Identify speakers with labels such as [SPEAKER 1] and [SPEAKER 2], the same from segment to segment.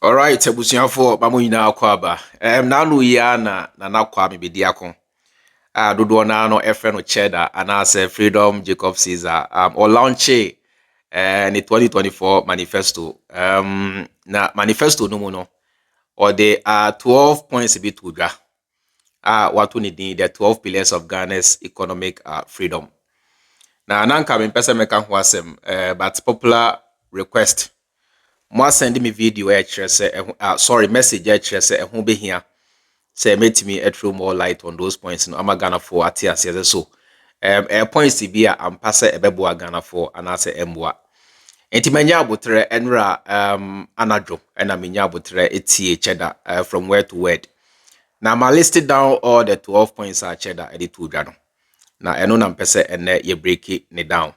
[SPEAKER 1] All right, ebusuafo mamu nyina akwaba. Nanu ya na Kwame Bediako. Dodo na no efe no Cheddar anase Freedom Jacob Caesar. O launch the 2024 Manifesto. Na Manifesto no mo no. Or they are 12 points bit to dra. What we need the 12 pillars of Ghana's economic freedom. Na nanka me pese meka ho asem but popular request. Mo send me video message ehun behia say make me throw more light on those points no Ghana for atiase so points be a ampase ebebo Ghana for anase emboa enti manya abotre enra anadwo na menya abotre etie Cheddar from word to word. Now I listed down all the 12 points are Cheddar edit to dwa no na eno na mpese ene ye break it down.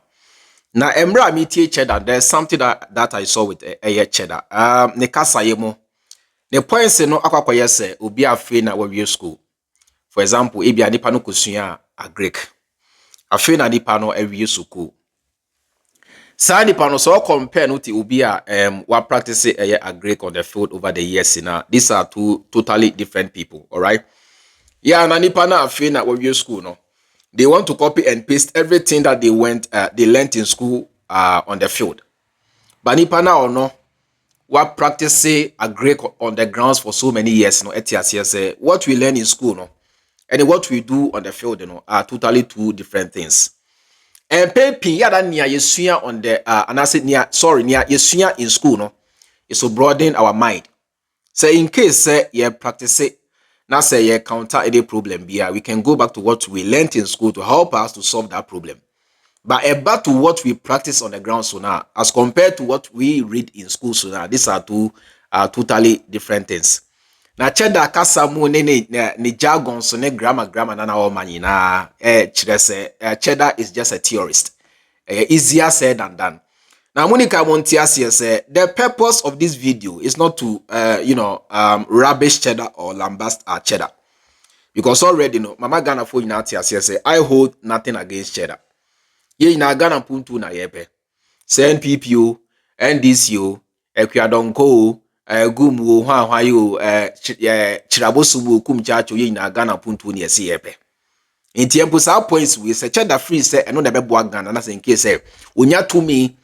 [SPEAKER 1] Now, Emra meetie Cheddar, there's something that I saw with Cheddar. Ne kasa yemo. Ne points no akwakoye se obi afi na we school. For example, ebi anipa no kusua a Greek. Afi na nipa no ewie school. Sa nipa no so compare no ti obi a wa practice a Greek on the field over the years na. These are two totally different people, all right? Yeah, na nipa na afi na we school no. They want to copy and paste everything that they learned in school on the field. But nipa na or no, what practice a Greek on the grounds for so many years, no, say what we learn in school, no, and what we do on the field, you know, are totally two different things. And papi yada niya yesuya on the and I said niya yesuya in school, no, is to broaden our mind. So in case say you practice it. Now say yeah, counter any problem here. We can go back to what we learned in school to help us to solve that problem. But back to what we practice on the ground so now, as compared to what we read in school so now, these are two totally different things. Now Cheddar kasa mu ne jargon so ne grammar na na all man na Cheddar is just a theorist. Easier said than done. Now, Monica Montiasi say the purpose of this video is not to, rubbish Cheddar or lambast Cheddar. Because already, Mama Ghana for Inatiasi say, I hold nothing against Cheddar. Ye na Ghana puntu na yepe. Send PPO, NDCO, Ekwadonko, Gumu, Hawayo, Chirabosumu, Kumchacho, ye na Ghana puntu ni yepe. In Tiempo points we say Cheddar free say, and no never bought Ghana, and that's in case say, unya to me.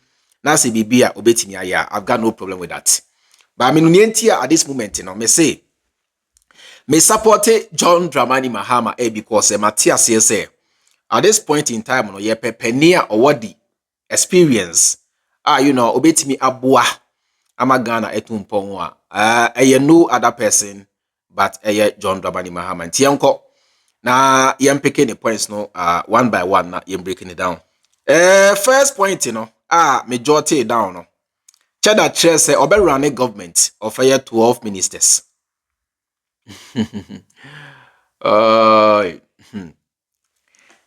[SPEAKER 1] Now say bibia obetimi aya, I've got no problem with that. But I mean at this moment, me say me support John Dramani Mahama because Matthias say at this point in time no ye pepenia or what the experience obetimi abua amagana etumpon no other person but John Dramani Mahama ntienko na yem picking the points no one by one na yem breaking it down. First point majority down no. Cheddar chair say run a government of 12 ministers.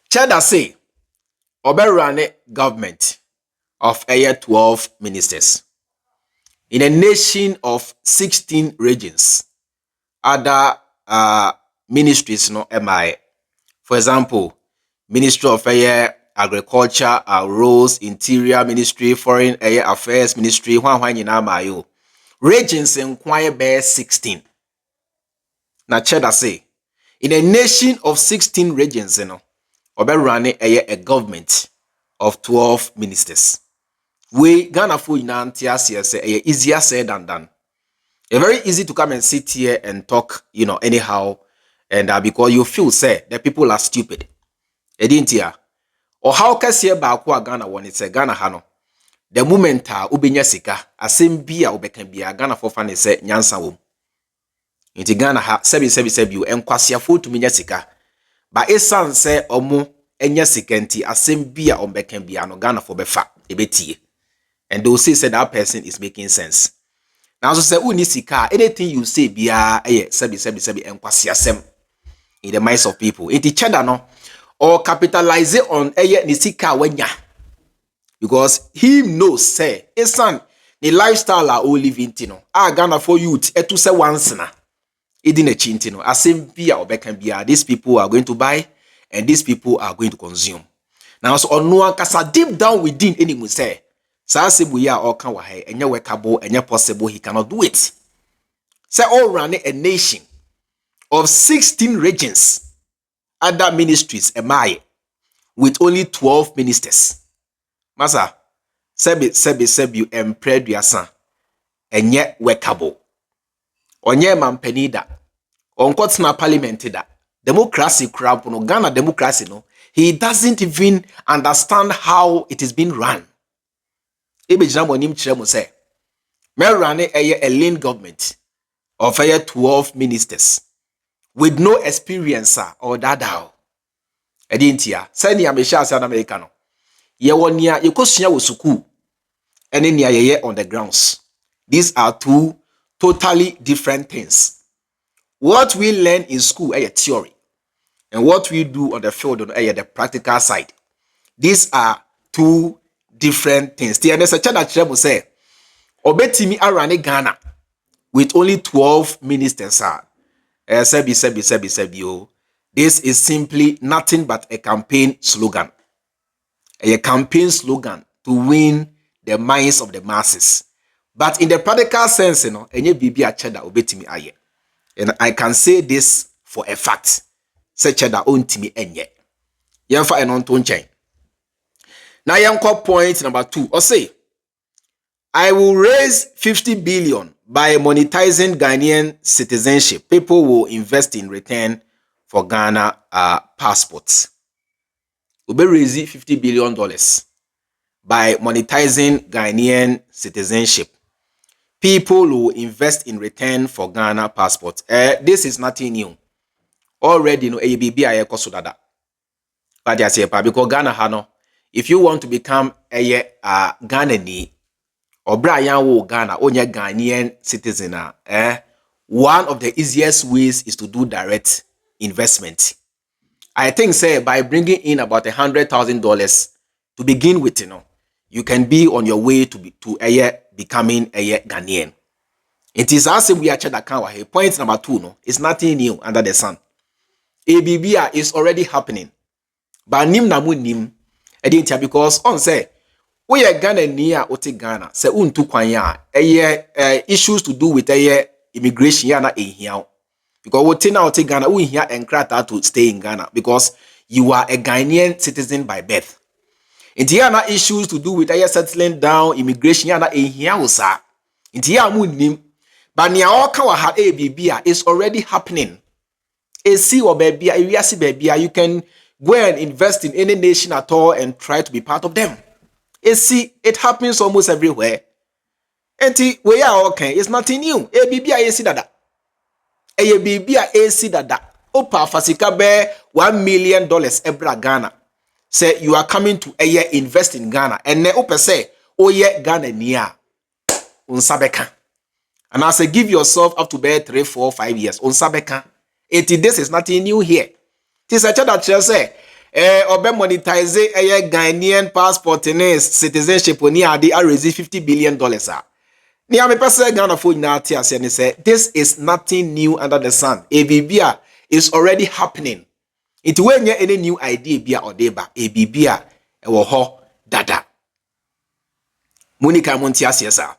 [SPEAKER 1] Cheddar say run a government of 12 ministers in a nation of 16 regions. Other ministries no MI. For example, Ministry of Agriculture, Roads, Interior Ministry, Foreign Affairs Ministry, regions inquire bear 16. Na Cheddar say, in a nation of 16 regions, running a government of 12 ministers. We Ghana for say easier said than done. It's very easy to come and sit here and talk, anyhow, and because you feel say the people are stupid. Or how can see about Ghana when it's a Ghana hano? The moment ubenya sika, asembia ubekambia Ghana for fun is nyansa wom. Inti Ghana ha sebi you enkwasi afo to minya sika. Ba esan se omo enya sika nti asembia ubekambia no Ghana for befa ebetie. And they'll say that person is making sense. Now so say uni sika, anything you say biya sebi enkwasi asem in the minds of people. Inti Cheddar no or capitalize on nisika wenya because he knows say esan the lifestyle are all living tino Ghana for youth etu say once na edin a chintino asembia obekambia these people are going to buy and these people are going to consume. Now so on no ankasa deep down within anyone say sa sebu ya or kan wa he enye workable enye possible he cannot do it. Say all running a nation of 16 regions, other ministries, emaye, with only 12 ministers. Masa, sebi, empreduasa, enye workable. Onye mampeni da. Onkotna parliament da. Democracy crap no Ghana democracy no. He doesn't even understand how it is being run. Ebe jina mo nim kire mo say. Me run a lean government of 12 ministers with no experience or dada. Edintia. Say ni amesha say na America no. Ye wonia ye kosua wo suku. Ene nia ye on the grounds. These are two totally different things. What we learn in school is theory. And what we do on the field is the practical side. These are two different things. The Cheddar will say, Obetimi arane Ghana with only 12 ministers. Sebi. This is simply nothing but a campaign slogan. A campaign slogan to win the minds of the masses. But in the practical sense, enye bibi a Cheddar obetimi aye. And I can say this for a fact. Say Cheddar ontimi enye. Yemfa enonto nchen. Now yanko point number 2. Or say, I will raise 50 billion by monetizing Ghanaian citizenship. People will invest in return for Ghana passports. We'll be raising $50 billion by monetizing Ghanaian citizenship. People will invest in return for Ghana passports. This is nothing new. Already, ABB aye kosudada. But I say, because Ghana hano, if you want to become a Ghanaian or Brian wo Ghana, onye Ghanaian citizen, one of the easiest ways is to do direct investment. I think, say, by bringing in about $100,000 to begin with, you can be on your way to becoming a Ghanaian. It is as if we are Cheddar Kanwa. Point number 2, it's nothing new under the sun. ABBA is already happening. But nim na mu nim, because on say, we are Ghana near Ote Ghana, se untu kwanya, issues to do with immigration yana here. Because what na Ote Ghana, we here enkrata to stay in Ghana because you are a Ghanaian citizen by birth. Intiana issues to do with settling down, immigration yana here osa. Intia mu nim, but nia oka wa ha ABBA is already happening. AC or baby, you can go and invest in any nation at all and try to be part of them. AC, it happens almost everywhere. And we are okay, it's nothing new. ABBA AC dada. ABBA AC dada. Opa fasika be $1 million ebra Ghana. Say you are coming to invest in Ghana. And ne opa say, Ghana niya. Unsabeka. And I say give yourself up to be 3, 4, 5 years. Unsabeka. This is nothing new here. This is a Cheddar say, obe monetize Ghanaian passport and citizenship ni adi a raise $50 billion. Ni ame pese Ghana fo na tia say this is nothing new under the sun. ABBA is already happening. It when any new idea bia or deba ABBA ewo ho dada. Monica Montia siasa.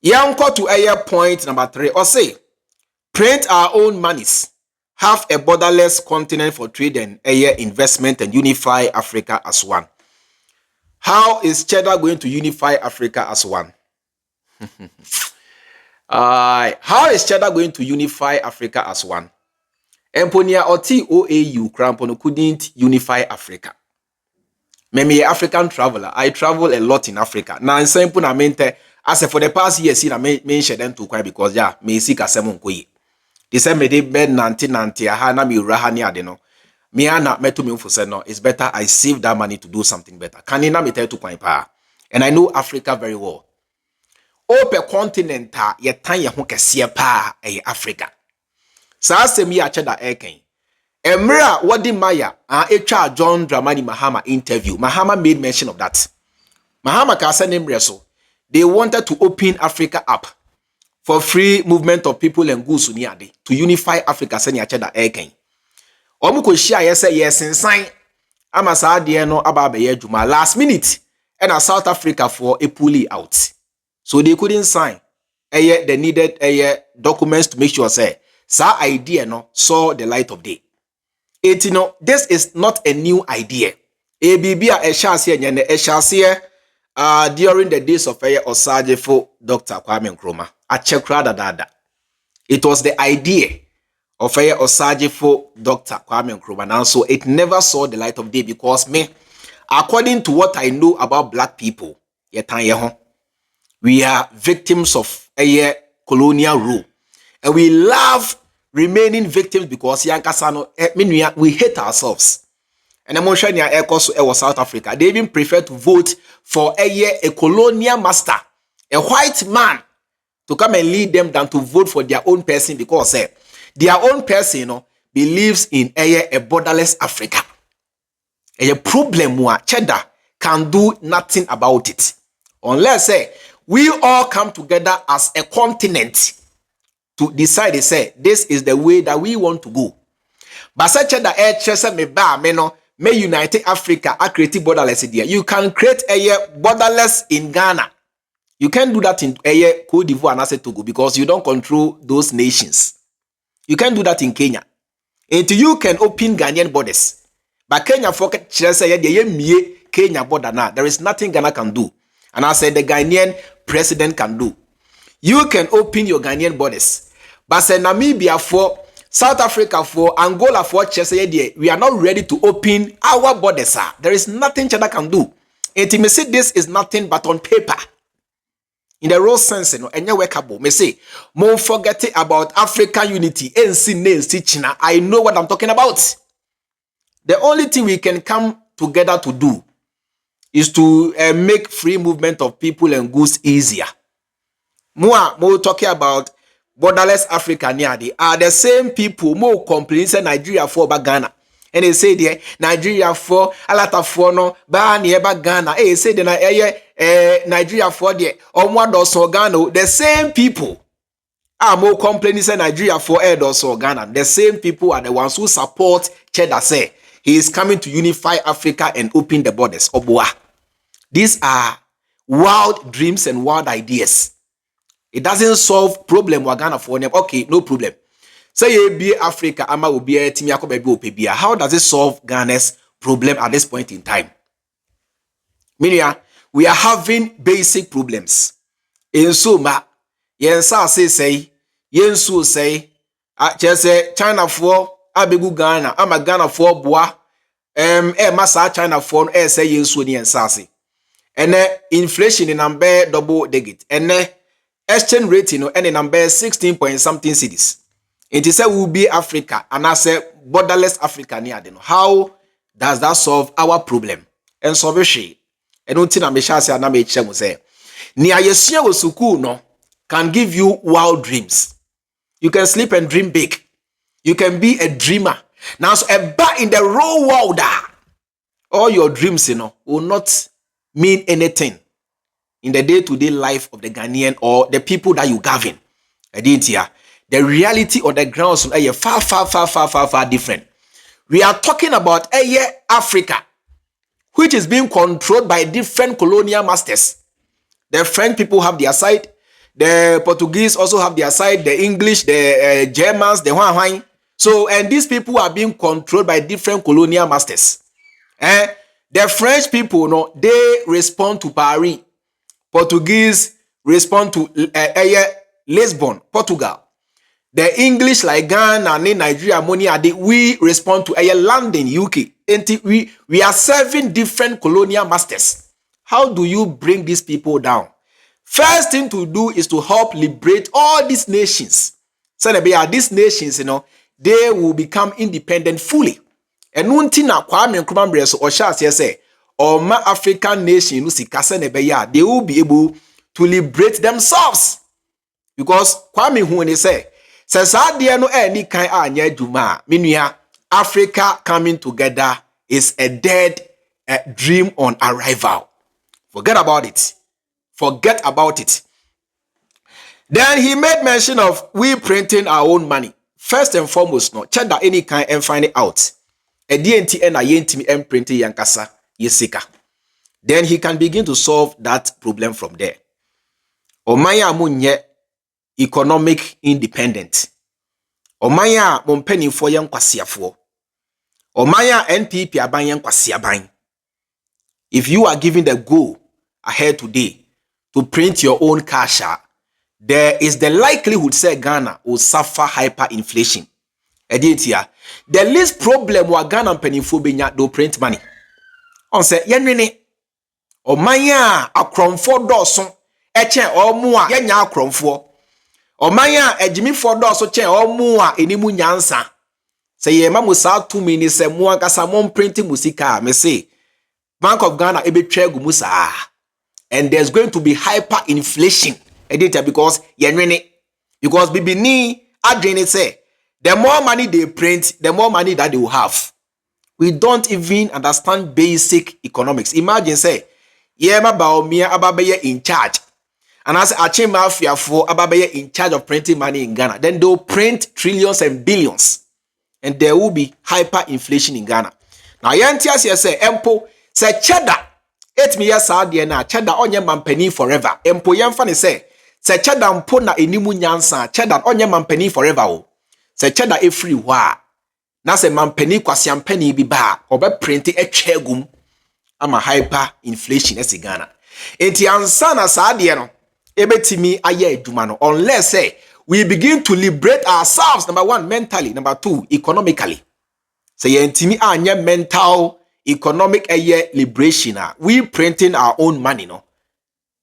[SPEAKER 1] Yanko to point number 3 or say print our own monies, have a borderless continent for trade and investment and unify Africa as one. How is Cheddar going to unify Africa as one? How is Cheddar going to unify Africa as one? Emponia Oti OAU Crampono couldn't unify Africa. Me African traveler. I travel a lot in Africa. Now in simple na mente as for the past years I mention them to quite because me seek a semon koi. They say me de bed nanti aha na mi uraha ni ade no. Me ana meto me for say no. It's better I save that money to do something better. Kanina me tell to kwai pa. And I know Africa very well. Ope continent ye tan ye ho kese pa Africa. Sa asem ye a Cheddar eken. Emra wadi Maya etwa John Dramani Mahama interview. Mahama made mention of that. Mahama ka say nemre so. They wanted to open Africa up for free movement of people and goods to unify Africa senya Cheddar eken. Omu ko share yes sign ama sa de no aba be adwuma last minute and South Africa for a pulling out. So they couldn't sign the needed documents to make sure say sa idea no saw the light of day. This is not a new idea. ABB during the days of Osajefo Dr. Kwame Nkrumah. Dada. It was the idea of Osajefo Dr. Kwame Nkrumah. Now, so it never saw the light of day because according to what I know about black people, we are victims of colonial rule. And we love remaining victims because we hate ourselves. And emotion was South Africa. They even prefer to vote for a colonial master, a white man, to come and lead them than to vote for their own person because their own person believes in a borderless Africa. A problem where Cheddar can do nothing about it. Unless we all come together as a continent to decide this is the way that we want to go. But such that may unite Africa a create borderless idea. You can create a borderless in Ghana. You can't do that in a Cote d'Ivoire and Togo because you don't control those nations. You can't do that in Kenya. Until you can open Ghanaian borders. But Kenya for Kenya border now. There is nothing Ghana can do. And I said the Ghanaian president can do. You can open your Ghanaian borders. But say Namibia for South Africa for Angola for we are not ready to open our borders. There is nothing Cheddar can do. Intimacy, this is nothing but on paper. In the real sense, and you wake up, me say, more forget about African unity. I know what I'm talking about. The only thing we can come together to do is to make free movement of people and goods easier. More talking about borderless Africa are the same people more complain say Nigeria for Ghana. And they say there Nigeria for alata for no ba near Ghana. Say the Nigeria for there or one does Ghana. The same people are more complaining say Nigeria for does Ghana. The same people are the ones who support Cheddar say he is coming to unify Africa and open the borders. Oboa. These are wild dreams and wild ideas. It doesn't solve problem wa Ghana for them. Okay, no problem. Say you be Africa, ama will be a team Yakobe. How does it solve Ghana's problem at this point in time? Meaning, we are having basic problems. In suma, yensa say, yensu say, China for abegu Ghana, ama Ghana for bois, massa China for say yensu ni yensa. And inflation in number double digit. And exchange rate and number 16 point something cities. It is will be Africa and I say borderless Africa near them. How does that solve our problem? And solve she. And until I say I may say near yesia suku no can give you wild dreams. You can sleep and dream big. You can be a dreamer. Now so a bar in the real world, all your dreams will not mean anything in the day-to-day life of the Ghanaian or the people that you govern. I didn't hear. The reality on the ground is far different. We are talking about Africa, which is being controlled by different colonial masters. The French people have their side. The Portuguese also have their side. The English, the Germans, the Huan. So, and these people are being controlled by different colonial masters. The French people, they respond to Paris. Portuguese respond to Lisbon, Portugal. The English like Ghana, Nigeria, we respond to London, UK. And we are serving different colonial masters. How do you bring these people down? First thing to do is to help liberate all these nations. So these nations, they will become independent fully. And one thing na Kwame Nkrumah so Osha say, ma African nation they will be able to liberate themselves. Because Kwame when they say Africa coming together is a dead dream on arrival. Forget about it. Forget about it. Then he made mention of we printing our own money. First and foremost, Cheddar any kind and find it out. A DNT and a yentimi and printing yankasa yesika. Then he can begin to solve that problem from there. Omaya munye economic independent. Omaya mompeni for yan kwasiafo. Omaya NPP aban yan kwasiaban. If you are given the go ahead today to print your own cash, there is the likelihood say Ghana will suffer hyperinflation. The least problem wa Ghana penifo benya do print money. On say yenwene omanya akromfo doso eche omu a yenya akromfo. Omanya ejimifo doso che omu a enimu nyansa. Say ye ma musa tumi ni se mu ankasa mo print musika me say Bank of Ghana ebetwa gu musa, and there's going to be hyperinflation. Because because bibini adwene say the more money they print, the more money that they will have. We don't even understand basic economics. Imagine say yema baomia ababeye in charge, and as ache mafia for ababeye in charge of printing money in Ghana, then they'll print trillions and billions, and there will be hyperinflation in Ghana. Now yantias say empo say Cheddar 8 years out there na Cheddar onye mampeni forever. Empo yemfa ne say Cheddar mpo na enimu nyansa, Cheddar onye mampeni forever o. Say Cheddar e free wa. Na say mampeni kwasiampeni bi ba obe print etwagum ama hyper inflation esi Ghana. Enti ansa na saa de no ebetimi aye adwuma no, unless say we begin to liberate ourselves, number 1 mentally, number 2 economically. Say yentimi anye mental economic liberation, we printing our own money, no,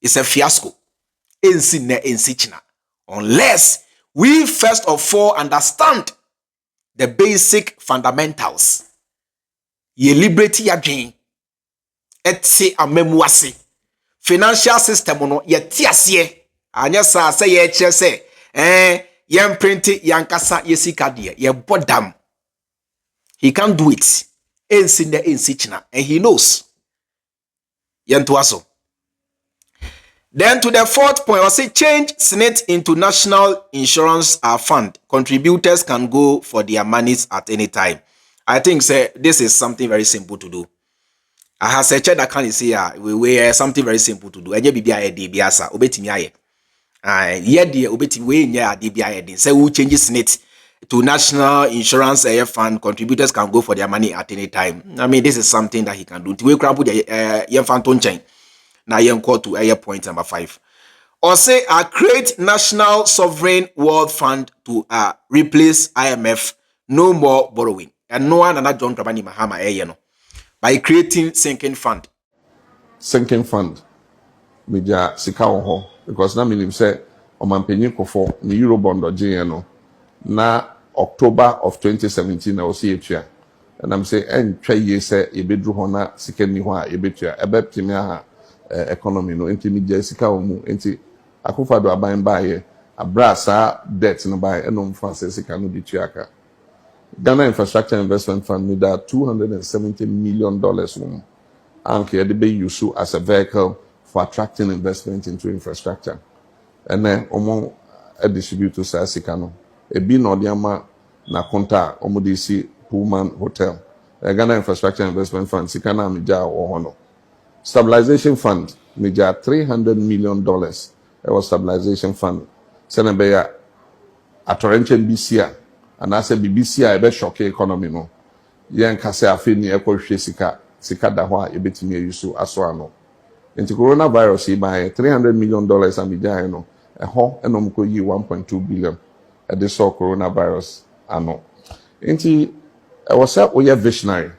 [SPEAKER 1] it's a fiasco. Unless we first of all understand the basic fundamentals. Ye liberty again. Etse amemuase. Financial system no ye tiasye. Anya sa say ye che say yen print yankasa yesika de ye bodam. He can't do it. And he knows. Then to the 4th point, I say change Senate into National Insurance Fund. Contributors can go for their monies at any time. I think say this is something very simple to do. I have said that can say we something very simple to do. Enye bibia e biasa obetimi aye. Ye de obetimi we nya ade bia ye. Say we change Senate to National Insurance Fund. Contributors can go for their money at any time. I mean, this is something that he can do. We can put the fund chain. Now, you call to point number 5. Or say, create National Sovereign Wealth Fund to replace IMF. No more borrowing. And no one another John Dramani Mahama by creating sinking fund.
[SPEAKER 2] Sinking fund. Media sika ho because na minim say o mampenyin kofo ni Eurobond oje na October of 2017 I was here and I'm saying and try ye say e bedru ho na sika ni ho a e betua e beptimi ha economy no enti media sika wo mu enti akofo do aban ba ye abrasa debt no ba eno mfa sika no dituaka. Ghana Infrastructure Investment Fund made that $270 million and can be used as a vehicle for attracting investment into infrastructure. And then omo a distributor sa sika no e bi no de ama na konta omo de si Pullman Hotel. Ghana Infrastructure Investment Fund sika na meja wo hono. Stabilization Fund meja $300 million. It was stabilization fund. Senebeya atorenchen BCA and I said BBC a be shock economy no. Yen kase afi ni ekwohwe sika da ho a ebetimi yusu aso ano. Into coronavirus he buy $300 million amija no. Eho enom ko yi 1.2 billion at the so coronavirus ano. Into I was up we visionary.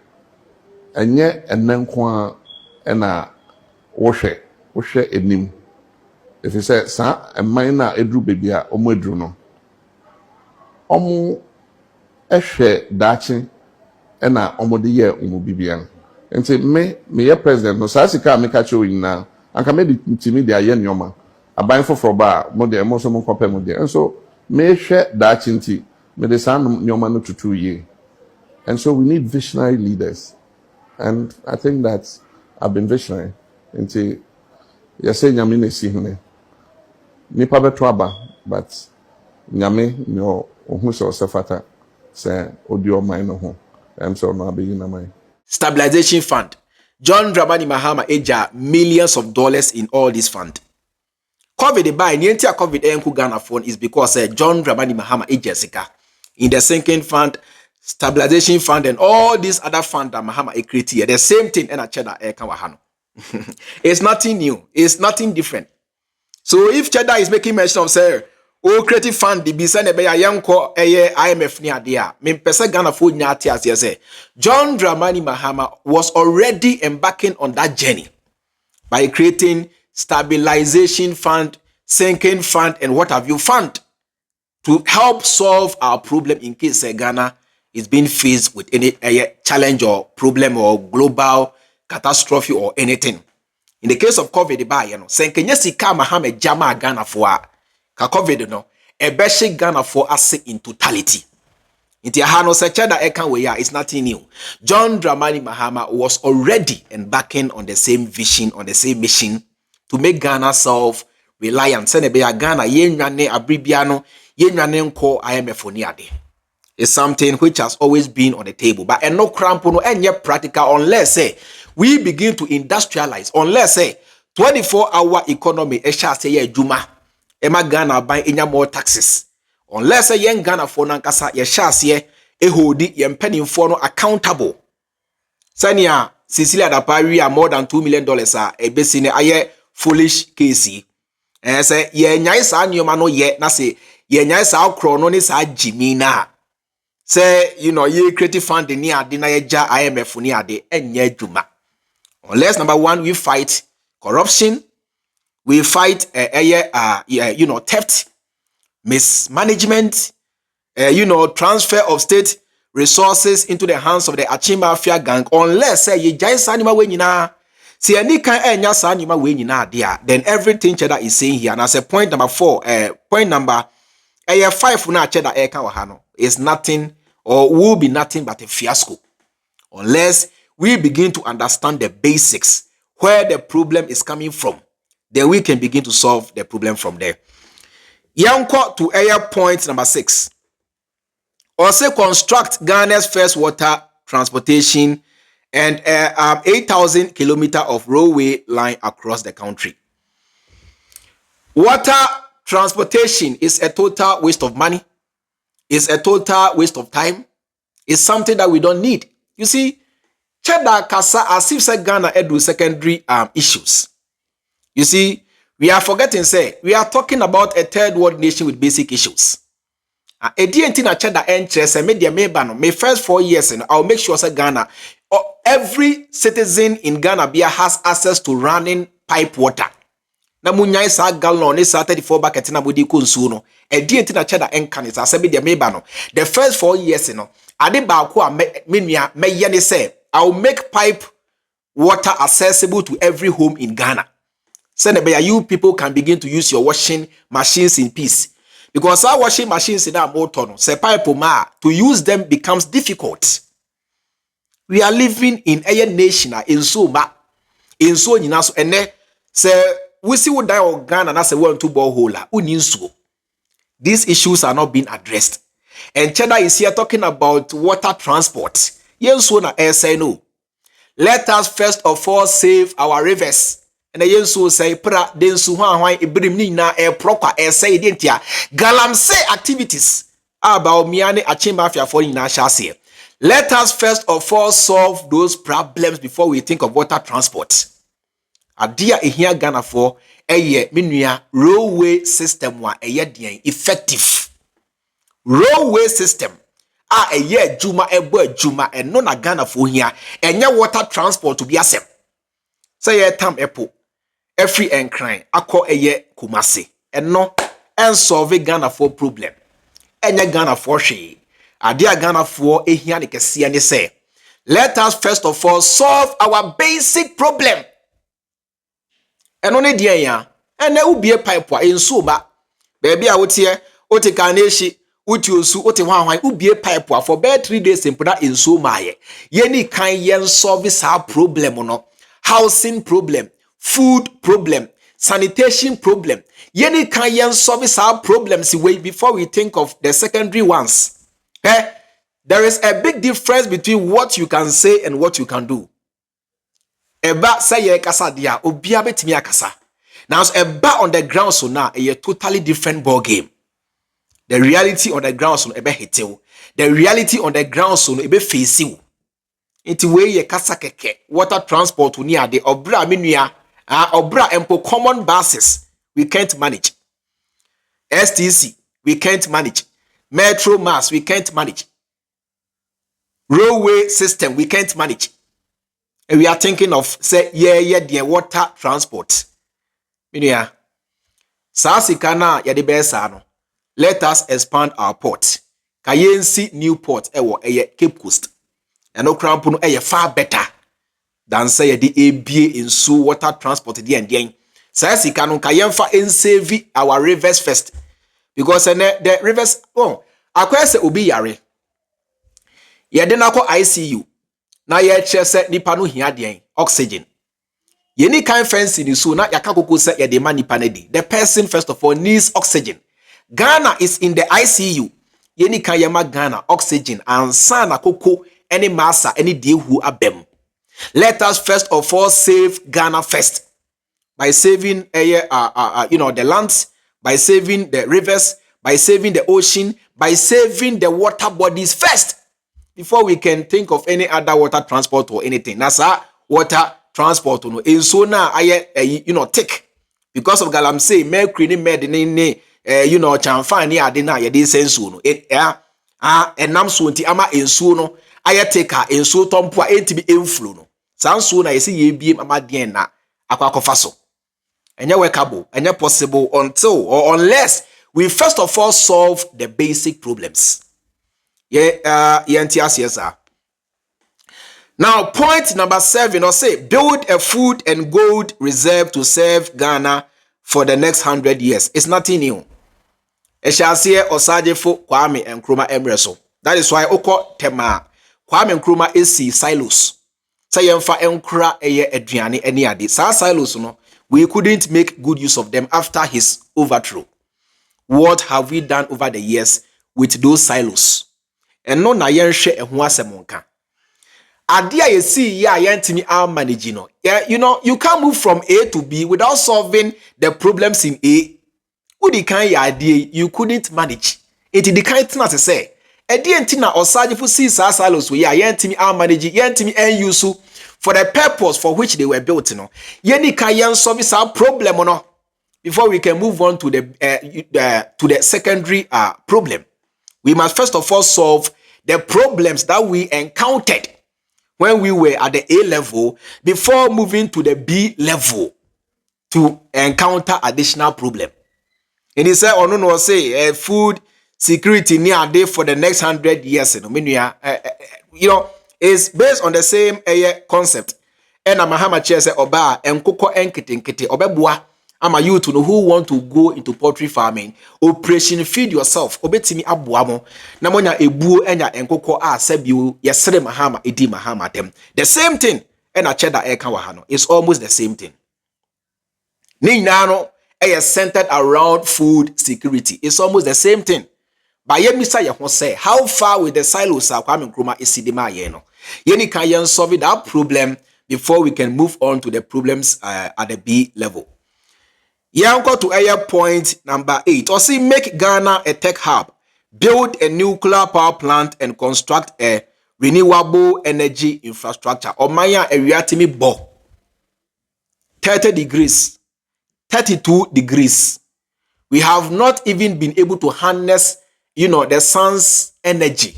[SPEAKER 2] Enye enenko na wohwe enim. If you say sa eman na edru baby a omo edru no. Omo ehwe dachi na omo de ye omo bibia. Nti me ye president no sa sika me ka cho nyina anka me di ntimi de aye nyoma aban foforo ba mo de mo so mo kopɛ mo de so me hwɛ dachi nti me de san nyoma no tutu ye. And so we need visionary leaders, and I think that I've been visionary. Nti you say nyame na si hene nipa beto aba but nyame no ohun so sefata say odi o man no ho so no abeyi na man.
[SPEAKER 1] Stabilization Fund. John Dramani Mahama eja millions of dollars in all this fund. COVID by niente COVID enku Ghana phone is because John Dramani Mahama Jessica in the sinking fund, stabilization fund, and all these other funds that Mahama created. The same thing and a Cheddar Wahano. It's nothing new. It's nothing different. So if Cheddar is making mention of say, oh, creative fund, the Bisane Beya Yanko, IMF near there, me pesa Ghana food nyati as you say. John Dramani Mahama was already embarking on that journey by creating stabilization fund, sinking fund, and what have you fund to help solve our problem in case Ghana is being faced with any challenge or problem or global catastrophe or anything. In the case of COVID, Senkenya sika Mahame jama Ghana for ka COVID no ebeshe Ghana for us in totality. Inti ahano se Cheddar ekan we ya, it's nothing new. John Dramani Mahama was already embarking on the same vision, on the same mission to make Ghana self-reliant. Sene be ya Ghana yenwane abribiano yenwane nko IMF ni ade. It's something which has always been on the table, but no cramp no enye practical unless say we begin to industrialize, unless say 24-hour economy esha say ye juma ema Ghana buy enya more taxes, unless say yen Ghana for nankasa ye sha say ehodi ye mpanimfo no accountable. Sania Cecilia Dapari are more than $2 million ebesi ne aye foolish case. Say ye nyai sa nyoma no ye na say ye nyai sa okro no ne sa jimina. Say, ye creative fund ni ade na yeja IMF ni ade enye juma. Unless number one, we fight corruption, we fight theft, mismanagement, transfer of state resources into the hands of the Achi Mafia gang. Unless say ye jai sanima we nyina, see any kan enya sanima we nyina dia, then everything Cheddar is saying here. And as a point number 4, point number 5 na Cheddar eka wahano is nothing or will be nothing but a fiasco unless we begin to understand the basics, where the problem is coming from. Then we can begin to solve the problem from there. Yanko to point number 6. Also construct Ghana's first water transportation and 8,000 kilometers of railway line across the country. Water transportation is a total waste of money. It's a total waste of time. It's something that we don't need. You see, Cheddar Kasa as if say Ghana edu secondary issues. You see, we are forgetting say we are talking about a third world nation with basic issues. Na Cheddar interest media me first 4 years and I'll make sure say Ghana every citizen in Ghana has access to running pipe water. Na munyai sa gallon ni sa 34 bucket na budi ko nsuo no na Cheddar enka ni sa media no the first 4 years no ade ba ko a menua meye ni say I will make pipe water accessible to every home in Ghana. Send you people can begin to use your washing machines in peace. Because our washing machines in our motor no say pipe ma to use them becomes difficult. We are living in a nation in so nyina so ene say we see what die of Ghana and say one two borehole uninsuo. These issues are not being addressed. And Cheddar is here talking about water transport. Yensuo na say no. Let us first of all save our rivers. And the yensuo say pra densu hwan ibrim ni na prokwa say dentia galamsey activities about miane achimba afia for na shase. Let us first of all solve those problems before we think of water transport. Adia ehia Ghana for menua railway system wa effective railway system juma juma and no na Ghana for here enye water transport to be asem say ye tam epo every enkran akọ Kumasi and no and solve Ghana for problem enye Ghana for hwe adia Ghana for ehia ne kese ne say let us first of all solve our basic problem. And only dear ya, and there will be a pipe in Suba. Baby, I would hear, Ote Kaneshi, Utu, Ote Wine, would be a pipe for bed 3 days in Pada in Sumaye. Yeni kind yen service our problem or no. Housing problem, food problem, sanitation problem. Yeni kind yen service our problems way before we think of the secondary ones. There is a big difference between what you can say and what you can do. Eba say kasa dia obia betimi akasa Now a bar on the ground so now a totally different ball game. The reality on the ground so ebe hit you. The reality on the ground so ebe face you. Inti we ye kasa keke water transport ni ade obra menua obra empo common buses we can't manage. STC we can't manage. Metro mass we can't manage. Railway system we can't manage. And we are thinking of say the water transport. Menua saa sika na ye de be sa no. Let us expand our port. Kayensi new port ewo Cape Coast. And no cramp no far better than say the ABA in so water transport the and say sika no kayemfa save our rivers first because the rivers akwa say obi yare ye de na ko ICU na ye che say nipa no hia den oxygen ye ni kan fence ni so na yaka kokoko say ye de ma nipa na di the person first of all needs oxygen. Ghana is in the ICU ye ni kan yema Ghana oxygen ansa na koko any massa, any deal who abem. Let us first of all save Ghana first by saving the lands, by saving the rivers, by saving the ocean, by saving the water bodies first before we can think of any other water transport or anything. Nasa water transport no in so now take because of galamsey mercury ni med ni chamfan ni ade na ye de sensu no enam so nti ama ensuo no aye take a ensuo tompo a entibi enflow no sansuo na yesi ye biem ama den na akwakofa so enye workable enye possible until or unless we first of all solve the basic problems. Now point number 7 or say build a food and gold reserve to serve Ghana for the next 100 years. It's nothing new. Eshasiye Osajefo Kwame Nkrumah Emreso. That is why oko tema Kwame Nkrumah esi silos. Say yemfa enkra eye aduane eni ade. Sa silos no, we couldn't make good use of them after his overthrow. What have we done over the years with those silos? And no na yenhwe eho asemonka. Ade a yesi ya yentimi am manage no. You can't move from A to B without solving the problems in A. The kind idea you couldn't manage. It the kind thing as I say. Tina Osajifo see silos we are yentimi are manage yentimi and use for the purpose for which they were built. Yeni can solve this problem or no before we can move on to the secondary problem. We must first of all solve the problems that we encountered when we were at the A level before moving to the B level to encounter additional problem. And he said, "Oh no, say food security near day for the next 100 years." Is based on the same concept. And Mahama chair say oba enkoko enkete obebua. Ama youth who want to go into poultry farming, operation feed yourself. Obetimi abuamo. Namonya ebuo enya enkoko sebiu yesere mahama edi mahama them. The same thing. And a cheddar eka wahano. It's almost the same thing. Ni nano centered around food security. It's almost the same thing. But yet, Mr. Yahon say, how far with the silos are Kwame Nkrumah is Sidima Yeno? Yeni can solve that problem before we can move on to the problems at the B level. Yanko to area point number 8. Or see, make Ghana a tech hub, build a nuclear power plant, and construct a renewable energy infrastructure. Or Maya a Riatimi Bo 30 degrees. 32 degrees. We have not even been able to harness, the sun's energy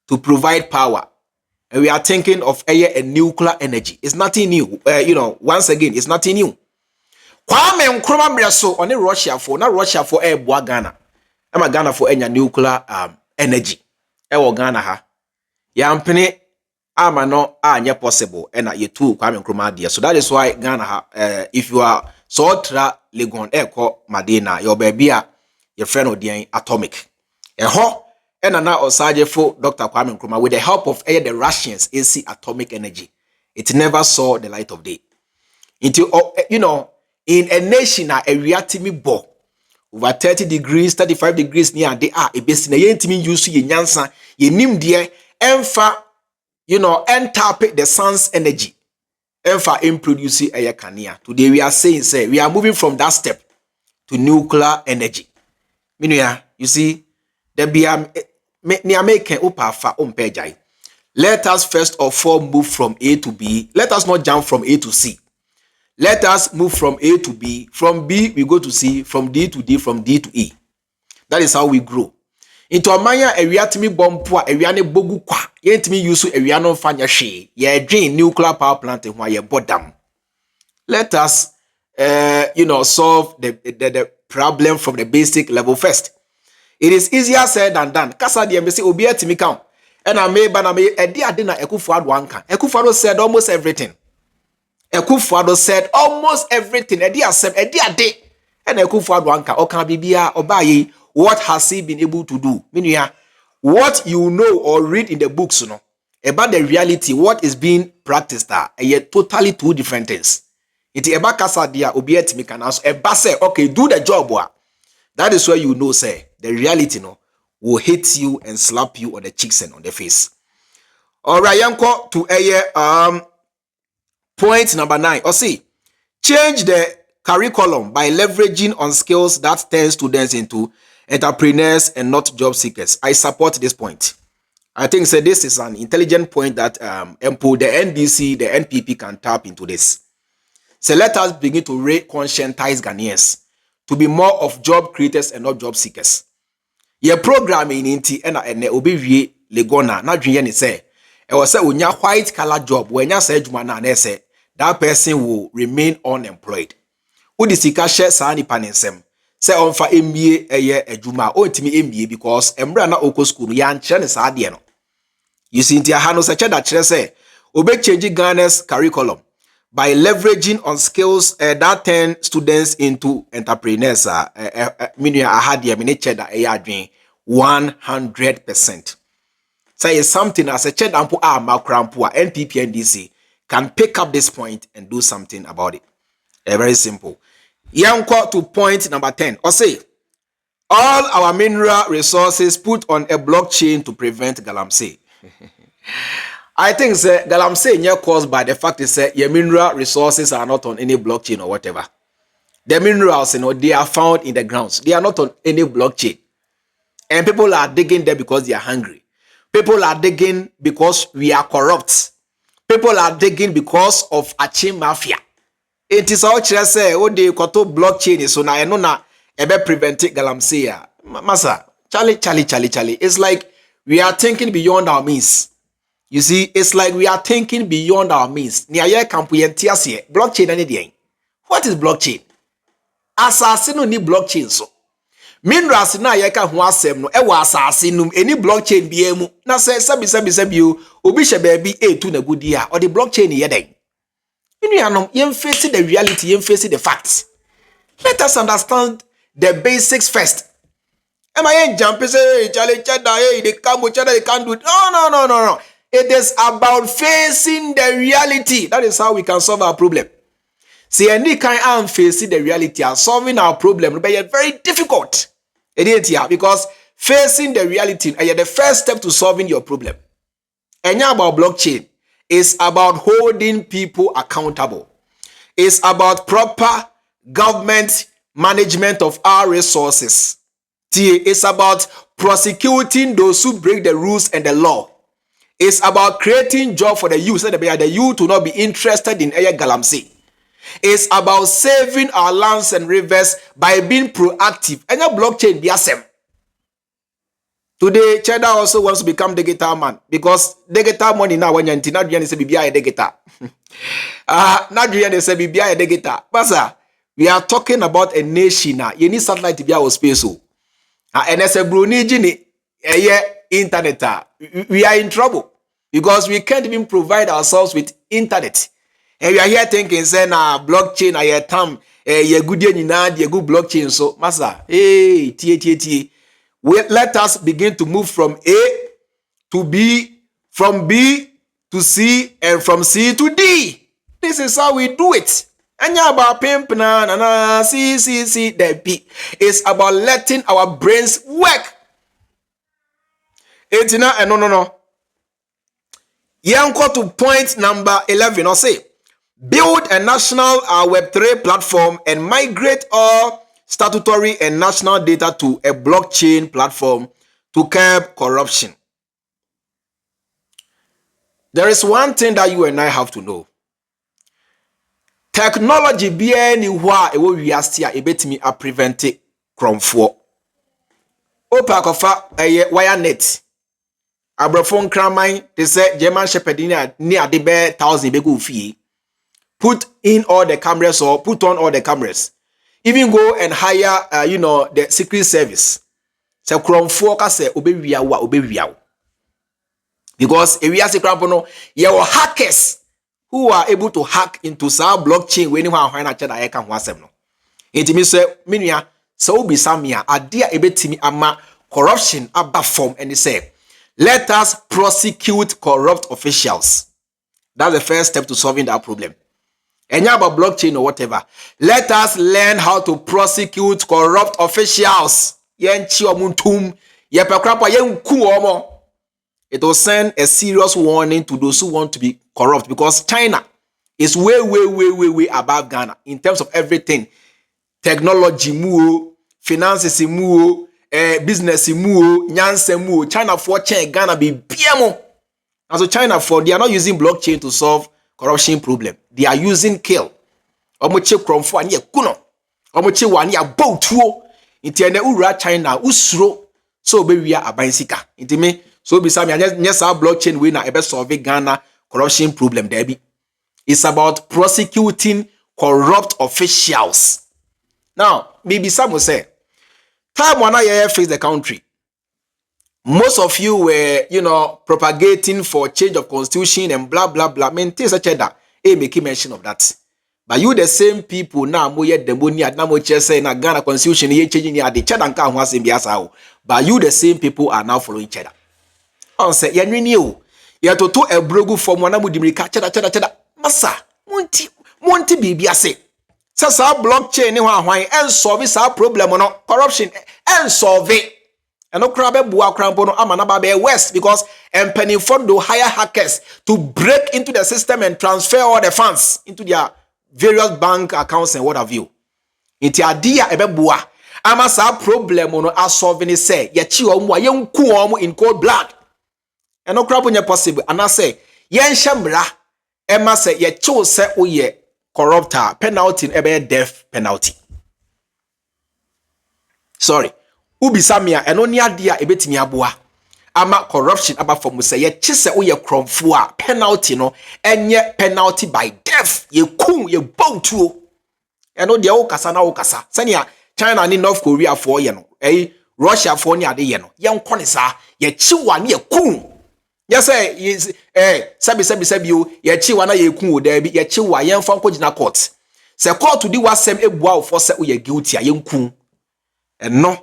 [SPEAKER 1] to provide power. And we are thinking of a nuclear energy. It's nothing new. Once again, it's nothing new. Kwame Nkrumah mreso on Russia for not Russia for Ghana. I'm Ghana for any nuclear energy. Ghana ha. Yampene no possible and ye too Kwame Nkrumah dear. So that is why Ghana if you are Sotra Legon Eko Madina, your baby, your friend Odian atomic. And now Osajefo Dr. Kwame Nkrumah with the help of the Russians AC atomic energy. It never saw the light of day. Into in a nation a reactimi bo over 30 degrees, 35 degrees near they are a base in a yentimi use ye nyansa, ye nim dear, emfa, entap the sun's energy. Emfa in produce a kania. Today we are saying, say, we are moving from that step to nuclear energy. Meaning, you see, there be let us first of all move from A to B. Let us not jump from A to C. Let us move from A to B. From B, we go to C. From D to D. From D to E. That is how we grow. Into amanya ewia timi bompo a ewia ne bogu kwa. Ye timi use ewia no fanya hwe. Ye drain nuclear power plant ho ye bodam. Let us solve the problem from the basic level first. It is easier said than done. Kasa de me say obi atimi kan. And I may edi ade na Ekufuado anka. Ekufuado said almost everything. Ekufuado said almost everything. Edi ade. And Ekufuado anka. Okan bibia obaye. What has he been able to do? Meaning, what you know or read in the books, about the reality, what is being practiced are totally two different things. Iti eba kasa dia obiet mi can answer. Eba say, okay, do the job. That is where you know, say, the reality, will hit you and slap you on the cheeks and on the face. Alright, yanko to point number 9. Or see, change the curriculum by leveraging on skills that turn students into entrepreneurs and not job seekers. I support this point. I think this is an intelligent point that the NDC, the NPP can tap into this. So let us begin to re-conscientize Ghanaians to be more of job creators and not job seekers. Your programming inti ena obi legona na dwenye ne say e was say onya white collar job when ya say adwuma na say that person will remain unemployed. Udi sika share saa nipa ne nsem say onfa MBA eye adwuma o ntimi MBA because embra na oko school ya nkyere ne saa de no. You see ntia ha no say Cheddar kire say obe change Ghana's curriculum by leveraging on skills that turn students into entrepreneurs. Meaning I had the Cheddar adwin 100%. Say it's something as a Cheddar macrampo NPP NDC can pick up this point and do something about it. Very simple. Yanko to point number 10. Or say all our mineral resources put on a blockchain to prevent galamsey. I think galamsey is caused by the fact that your mineral resources are not on any blockchain or whatever. The minerals, they are found in the grounds. They are not on any blockchain. And people are digging there because they are hungry. People are digging because we are corrupt. People are digging because of Achi Mafia. It is all say, oh, the koto blockchain so na na ebe prevent galamsey. Masa, Charlie. It's like we are thinking beyond our means. You see, it's like we are thinking beyond our means. Blockchain anything. What is blockchain? Assassin no ni blockchain so. Minerals na yeka ho asem no e wa assassin num any blockchain bi emu. Na say sabi o obi hye baabi etu na gudi a or the blockchain ye den. Inu yem face the reality, yem face the facts. Let us understand the basics first. Am I jump say Charlie Cheddar, hey, they come Cheddar, they can't do it. No. It is about facing the reality. That is how we can solve our problem. See, any kind of facing the reality and solving our problem will be very difficult. It is here because facing the reality is the first step to solving your problem. And about blockchain is about holding people accountable. It's about proper government management of our resources. It's about prosecuting those who break the rules and the law. It's about creating job for the youth so that the youth will not be interested in air galamsey. It's about saving our lands and rivers by being proactive. And your blockchain be asem. Today, Cheddar also wants to become the guitar man because the guitar money now when you're in Nadrian is a BBI the guitar. Nadrian is a BBI the guitar. But we are talking about a nation now. You need satellite to be our space. And as a Bruni Gini, internet, we are in trouble because we can't even provide ourselves with internet. And we are here thinking, say, blockchain, I tam, ye good ye good blockchain. So, masa, hey, tie. Let us begin to move from A to B, from B to C, and from C to D. This is how we do it. Anya about pimp na see the B. It's about letting our brains work. Etina and no. Yanko to point number 11 or say build a national Web3 platform and migrate all statutory and national data to a blockchain platform to curb corruption. There is one thing that you and I have to know. Technology be anywhere a we are still ebetimi a prevent kromfo. Opa kofa wire net. Abrafon kraman they say German shepherd near the bear 1,000 be go fee. Put in all the cameras or put on all the cameras. Even go and hire the secret service. So kromfo ka say obewia wa obewia. Because if we are no, your hackers who are able to hack into some blockchain when you are na Cheddar I can wasem no. Intimi say minia so be samia adia ebetimi ama corruption aba form and they say let us prosecute corrupt officials. That's the first step to solving that problem. And about blockchain or whatever. Let us learn how to prosecute corrupt officials. Yen chi omuntum ye pekrapa yen ku omo. It will send a serious warning to those who want to be corrupt because China is way above Ghana in terms of everything. Technology muo, finances muo, business muo, nyanse muo. China for Ghana be BMO. And so China for they are not using blockchain to solve corruption problem. They are using kill. Omoche kromfo ani kuno. Omoche wani aboutuo. Intiene ura China usro so be we are abansika. Intime so be some yes our blockchain we na ebe solve Ghana corruption problem there be. It's about prosecuting corrupt officials. Now, maybe some will say, time when I face the country, most of you were, propagating for change of constitution and blah blah blah. Maintain such that. Make mention of that. But you the same people now mo yet the money at now say na Ghana constitution ye changing the Cheddar nka ho asem biasa. But you the same people are now following Cheddar. On say ya nwini o. Ya toto ebrogu from wana mu dimirika Cheddar. Masa, monti bibi ase. Sasa blockchain ni hwan and solve sa problem no corruption and solve it. And no crab bua crampo no amana ba be west because penny for do hire hackers to break into the system and transfer all the funds into their various bank accounts and what have you. Inti adia ebe bua ama sa problem no a solve ni say ye chi omo ye nku omo in cold blood. And no crab nya possible and I say yen shambra ema say ye chi say oye corrupter penalty ebe death penalty. Sorry. Ubisamia eno ni ade a ebetimi aboa ama corruption aba from say ye chise wo ye kromfo a penalty no enye penalty by death ye kun ye boutuo eno de wo kasa na wo kasa senia China ni North Korea for ye no Russia for ni ade ye no ye nkone sa ye chiwa ni ye kun ye say sabi o ye chiwa na ye kun o da bi ye chiwa ye mfa nkogina court se court di wasem ebua wo for say wo ye guilty a ye nkun eno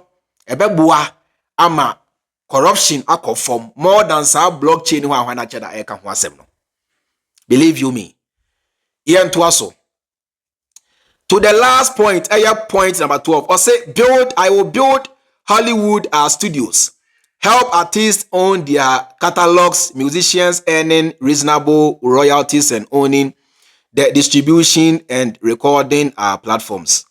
[SPEAKER 1] ebebua ama corruption akofom more than sa blockchain ho ahwana Cheddar eka ho asem no. Believe you me. Yen to aso. To the last point, point number 12. Or say I will build Hollywood studios. Help artists own their catalogs, musicians earning reasonable royalties and owning the distribution and recording platforms.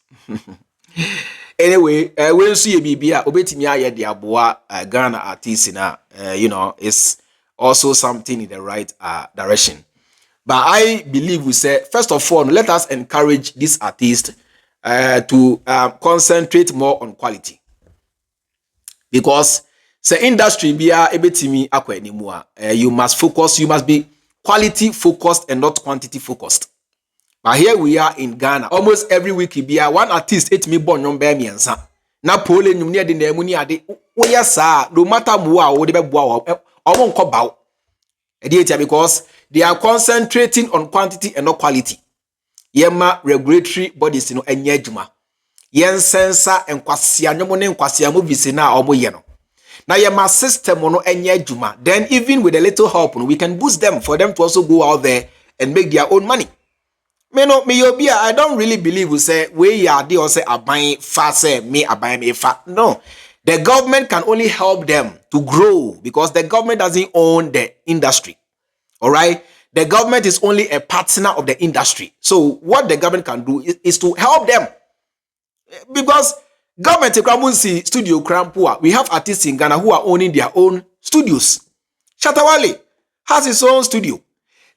[SPEAKER 1] Anyway, we'll see a BBA obetimi aye de aboa Ghana artists na it's also something in the right direction. But I believe we say first of all let us encourage these artists to concentrate more on quality. Because say industry bia ebetimi akwa animu you must be quality focused and not quantity focused. But here we are in Ghana. Almost every week here, one artist 8 me born number miensa. Na pole nyum ne de na mu ni ade. Wo ya sa no matter mo wo de be boa omo nko bawo. Because they are concentrating on quantity and not quality. Yema regulatory bodies no enye adwuma. Yen sensa enkwasea nwomo ne enkwasea mo visi na omo ye no. Na yema system no enye adwuma. Then even with a little help we can boost them for them to also go out there and make their own money. I don't really believe we say we are they or say abai fa say me abai me fa. No. The government can only help them to grow because the government doesn't own the industry. All right? The government is only a partner of the industry. So what the government can do is to help them. Because government see studio Krampua, we have artists in Ghana who are owning their own studios. Shatawale has his own studio.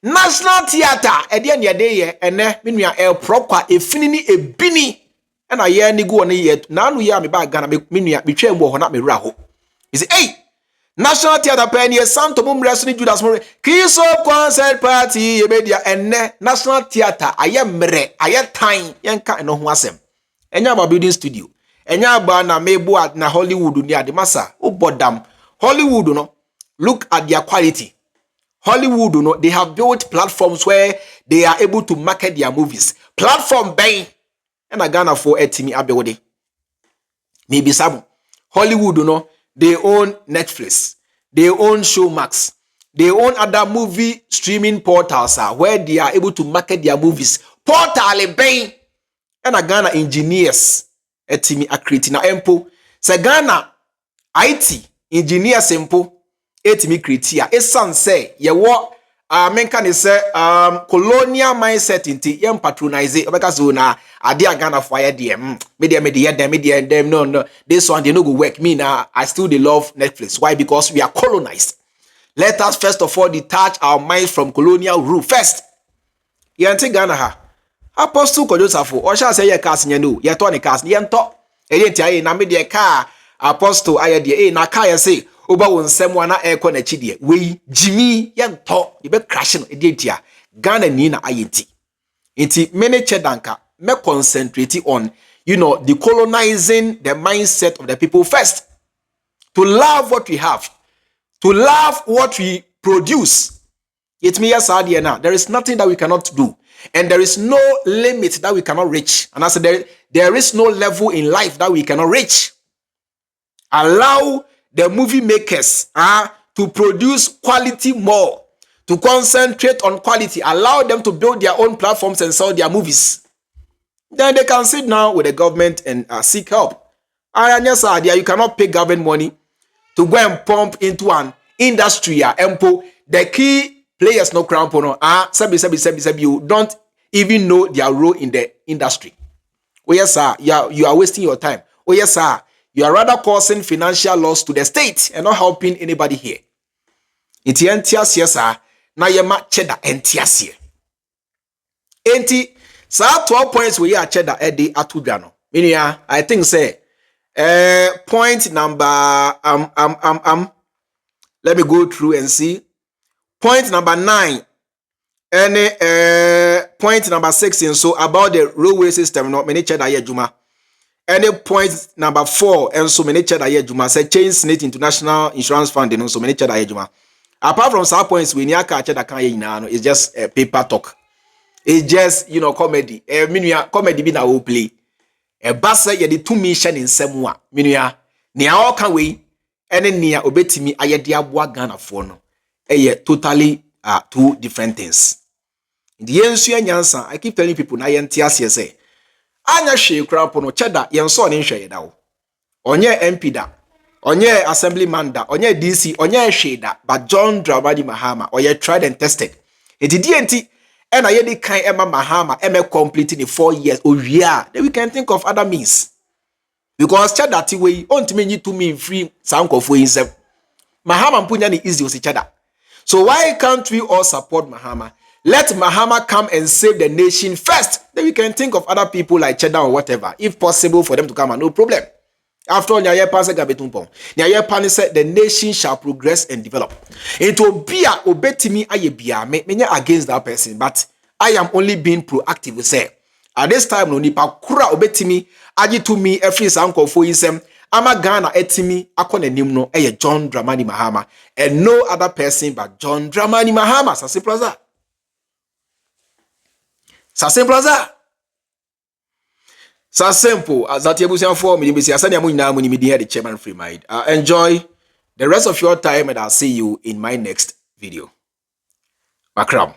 [SPEAKER 1] National Theatre, at the end of the day, and then a proper, a finini, a bini, and I hear Nigo on yet. Now we are me back Ghana, me betray more not me raho. He say, hey, National Theatre Penny, Santo Mum Resuni Judas Murray, Kiss of Concert Party, media, and National Theatre, I am mere, I am time, yanka and no wasem. And ya building studio. And ya na mebo at na Hollywood near the massa. Oh, bodam. Hollywood, no. Look at their quality. Hollywood, no, they have built platforms where they are able to market their movies. Platform bang. And I Ghana for etimi abewode. Maybe some Hollywood, no, they own Netflix, they own Showmax, they own other movie streaming portals where they are able to market their movies. Portal bang. And a Ghana engineers etimi akriti na empo. Se Ghana IT engineers empo etimi kritia. Esan say ye wo menka ne se colonial mindset inti yem patronize obeka so na ade a Ghana for ye dem media dem no this one they no go work me na I still they love Netflix. Why? Because we are colonized. Let us first of all detach our minds from colonial rule first. Yente Ghana ha Apostle Kodosafo, or shall say, ye cast no, ye tony cast, ye to, a yentia, na media car, Apostle Ayadi, na kaya say, Oba won someone air con a chidie, we Jimmy, yan to, you be crashing a detia, Ghana Nina Ayeti. Iti many Chedanka, me concentrate on, decolonizing the mindset of the people first. To love what we have, to love what we produce. It me yes idea now. There is nothing that we cannot do. And there is no limit that we cannot reach. And I said there is no level in life that we cannot reach. Allow the movie makers to produce quality more, to concentrate on quality. Allow them to build their own platforms and sell their movies. Then they can sit down with the government and seek help. And yes, idea you cannot pay government money to go and pump into an industry. The key players no crown pono sabi you don't even know their role in the industry. Oh yes sir, you are wasting your time. Oh yes sir, you are rather causing financial loss to the state and not helping anybody here. Iti entias yes sir, na yema Cheddar entias here. Enti sa 12 points we are Cheddar edi atudano. Meaning I think say point number let me go through and see. Point number 9 and point number 6 and so about the railway system no many Cheddar juma. Any point number 4 and so many Cheddar juma say change Senate International Insurance Fund and so many Cheddar juma. Apart from some points we near Cheddar can no it's just a paper talk. It's just comedy. Comedy be na will play. A bassa ye the 2 mission in semwa. Minuya near all can we any near obetimi ayadia boa Ghana for no. Totally 2 different things. In the end, I keep telling people na yentias say anya hwe kra po no Cheddar yenso ne hwe da wo. Onye MP da. Onye assemblyman da. Onye DC, onye hwe da. But John Dramani Mahama oye tried and tested. Enti DNT and I yedi kan Emma Mahama completing in 4 years. Oh yeah, then we can think of other means. Because Cheddar ti we ontime nyi to me free sound of we himself. Mahama mpunya ni easy osi Cheddar. So why can't we all support Mahama? Let Mahama come and save the nation first. Then we can think of other people like Cheddar or whatever. If possible for them to come, no problem. After all, Nyaye Pan said the nation shall progress and develop. It will be a obetimi ayebia me against that person, but I am only being proactive. We say at this time no nipa kura obetimi aji to me every sanko for isem. Ama Ghana etimi akone nimno John Dramani Mahama and no other person but John Dramani Mahama. Sa simple as that. Sa simple as that. Sa simple as that. You for me. The chairman Freemind. Enjoy the rest of your time and I'll see you in my next video. Makram.